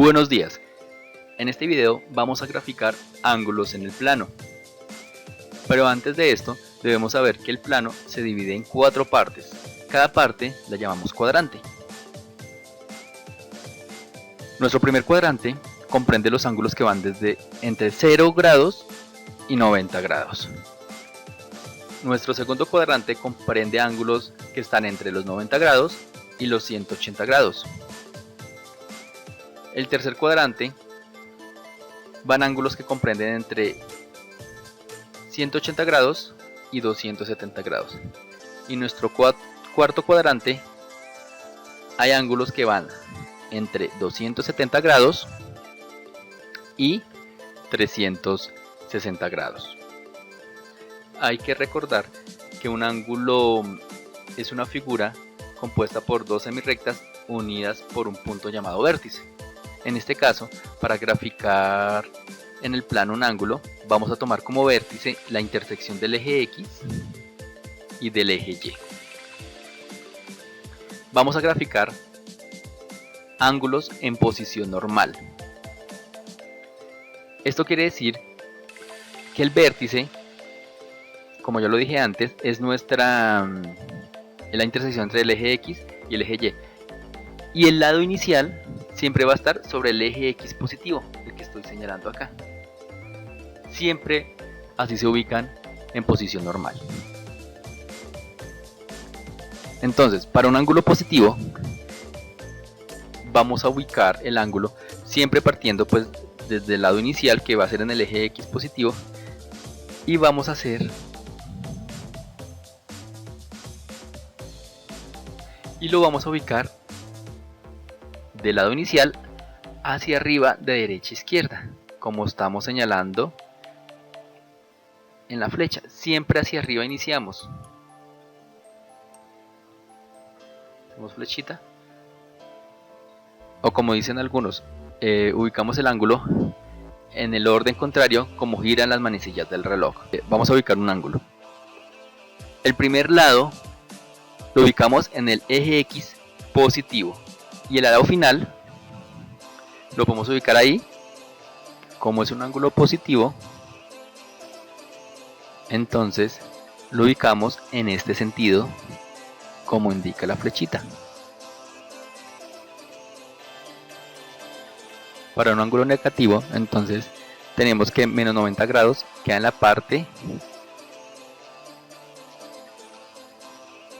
Buenos días. En este video vamos a graficar ángulos en el plano. Pero antes de esto debemos saber que el plano se divide en 4 partes. Cada parte la llamamos cuadrante. Nuestro primer cuadrante comprende los ángulos que van desde entre 0 grados y 90 grados. Nuestro segundo cuadrante comprende ángulos que están entre los 90 grados y los 180 grados. El tercer cuadrante van ángulos que comprenden entre 180 grados y 270 grados. Y nuestro cuarto cuadrante hay ángulos que van entre 270 grados y 360 grados. Hay que recordar que un ángulo es una figura compuesta por dos semirrectas unidas por un punto llamado vértice. En este caso, para graficar en el plano un ángulo, vamos a tomar como vértice la intersección del eje X y del eje Y. Vamos a graficar ángulos en posición normal. Esto quiere decir que el vértice, como yo lo dije antes, es la intersección entre el eje X y el eje Y. Y el lado inicial siempre va a estar sobre el eje X positivo, el que estoy señalando acá. Siempre así se ubican en posición normal. Entonces, para un ángulo positivo, vamos a ubicar el ángulo siempre partiendo pues desde el lado inicial, que va a ser en el eje X positivo, y vamos a hacer y lo vamos a ubicar del lado inicial hacia arriba de derecha a izquierda, como estamos señalando en la flecha. Siempre hacia arriba iniciamos. Hacemos flechita, o como dicen algunos, ubicamos el ángulo en el orden contrario como giran las manecillas del reloj. Vamos a ubicar un ángulo. El primer lado lo ubicamos en el eje X positivo y el lado final lo podemos ubicar ahí. Como es un ángulo positivo, entonces lo ubicamos en este sentido como indica la flechita. Para un ángulo negativo, entonces tenemos que menos 90 grados queda en la parte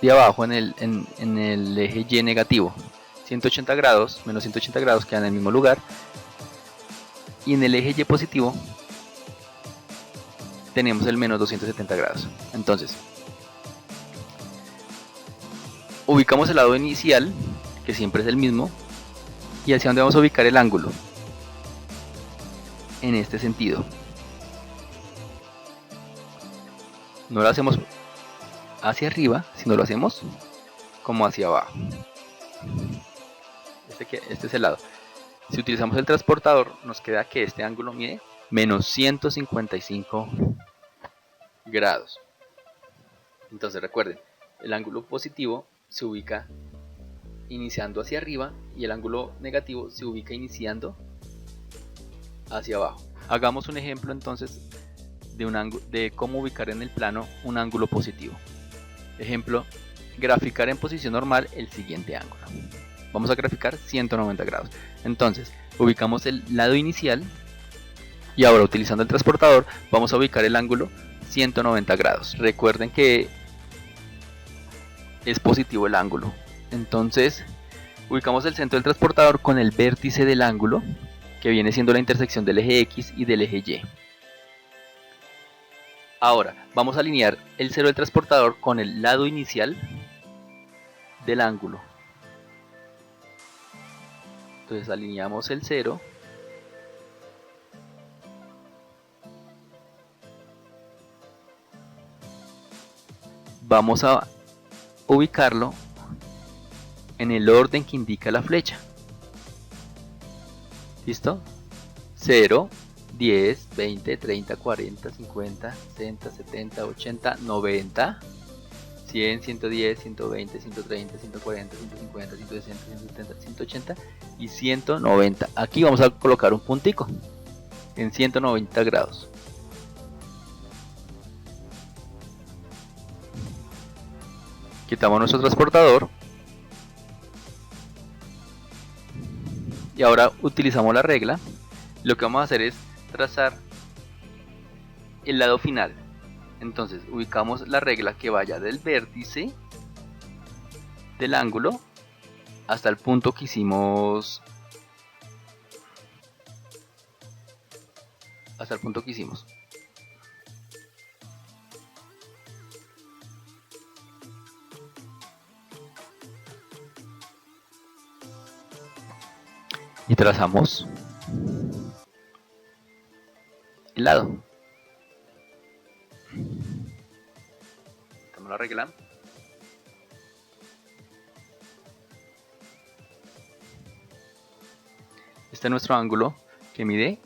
de abajo en el eje Y negativo. 180 grados, menos 180 grados quedan en el mismo lugar. Y en el eje Y positivo tenemos el menos 270 grados. Entonces, ubicamos el lado inicial, que siempre es el mismo, y hacia dónde vamos a ubicar el ángulo. En este sentido. No lo hacemos hacia arriba, sino lo hacemos como hacia abajo. Este es el lado. Si utilizamos el transportador, nos queda que este ángulo mide menos 155 grados. Entonces recuerden, el ángulo positivo se ubica iniciando hacia arriba y el ángulo negativo se ubica iniciando hacia abajo. Hagamos un ejemplo entonces de cómo ubicar en el plano un ángulo positivo. Ejemplo, graficar en posición normal el siguiente ángulo. Vamos a graficar 190 grados. Entonces, ubicamos el lado inicial y ahora utilizando el transportador vamos a ubicar el ángulo 190 grados. Recuerden que es positivo el ángulo. Entonces, ubicamos el centro del transportador con el vértice del ángulo, que viene siendo la intersección del eje X y del eje Y. Ahora, vamos a alinear el cero del transportador con el lado inicial del ángulo. Entonces alineamos el 0. Vamos a ubicarlo en el orden que indica la flecha. ¿Listo? 0, 10, 20, 30, 40, 50, 60, 70, 80, 90, 100, 110, 120, 130, 140, 150, 160, 170, 180 y 190. Aquí vamos a colocar un puntico en 190 grados. Quitamos nuestro transportador y ahora utilizamos la regla. Lo que vamos a hacer es trazar el lado final. Entonces ubicamos la regla que vaya del vértice del ángulo hasta el punto que hicimos. Y trazamos el lado. Quitamos la regla. Este es nuestro ángulo que mide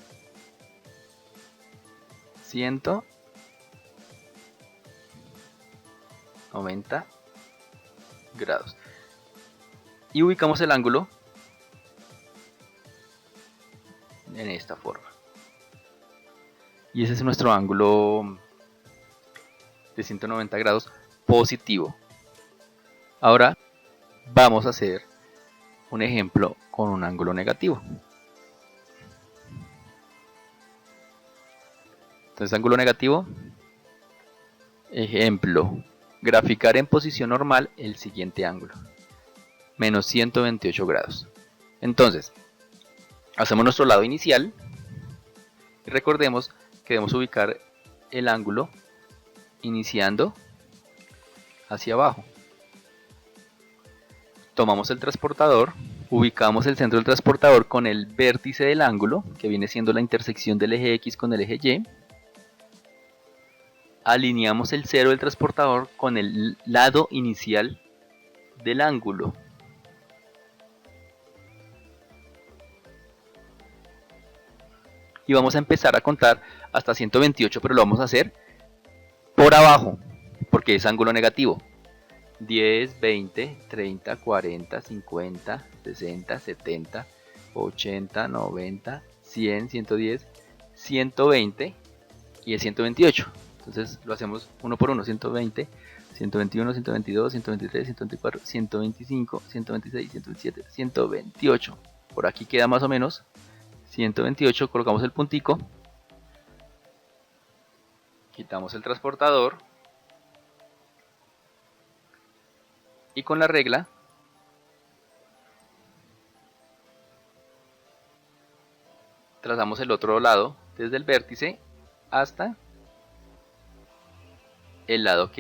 190 grados. Y ubicamos el ángulo en esta forma. Y ese es nuestro ángulo de 190 grados positivo. Ahora vamos a hacer un ejemplo con un ángulo negativo. Entonces, ángulo negativo, ejemplo, graficar en posición normal el siguiente ángulo, menos 128 grados. Entonces, hacemos nuestro lado inicial y recordemos que debemos ubicar el ángulo iniciando hacia abajo. Tomamos el transportador, ubicamos el centro del transportador con el vértice del ángulo, que viene siendo la intersección del eje X con el eje Y. Alineamos el cero del transportador con el lado inicial del ángulo. Y vamos a empezar a contar hasta 128, pero lo vamos a hacer por abajo, porque es ángulo negativo. 10, 20, 30, 40, 50, 60, 70, 80, 90, 100, 110, 120 y el 128. Entonces lo hacemos uno por uno: 120, 121, 122, 123, 124, 125, 126, 127, 128. Por aquí queda más o menos 128. Colocamos el puntico, quitamos el transportador y con la regla trazamos el otro lado desde el vértice hasta el lado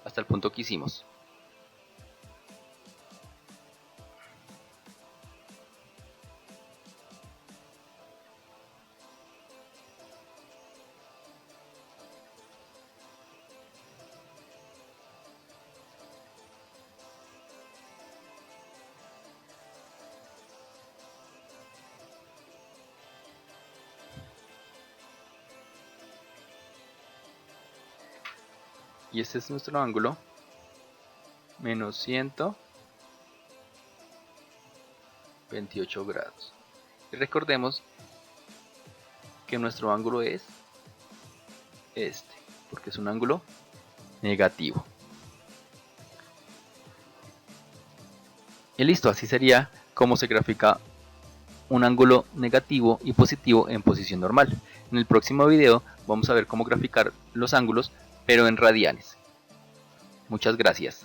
hasta el punto que hicimos. Y este es nuestro ángulo, menos 128 grados. Y recordemos que nuestro ángulo es este, porque es un ángulo negativo. Y listo, así sería como se grafica un ángulo negativo y positivo en posición normal. En el próximo video vamos a ver cómo graficar los ángulos, pero en radianes. Muchas gracias.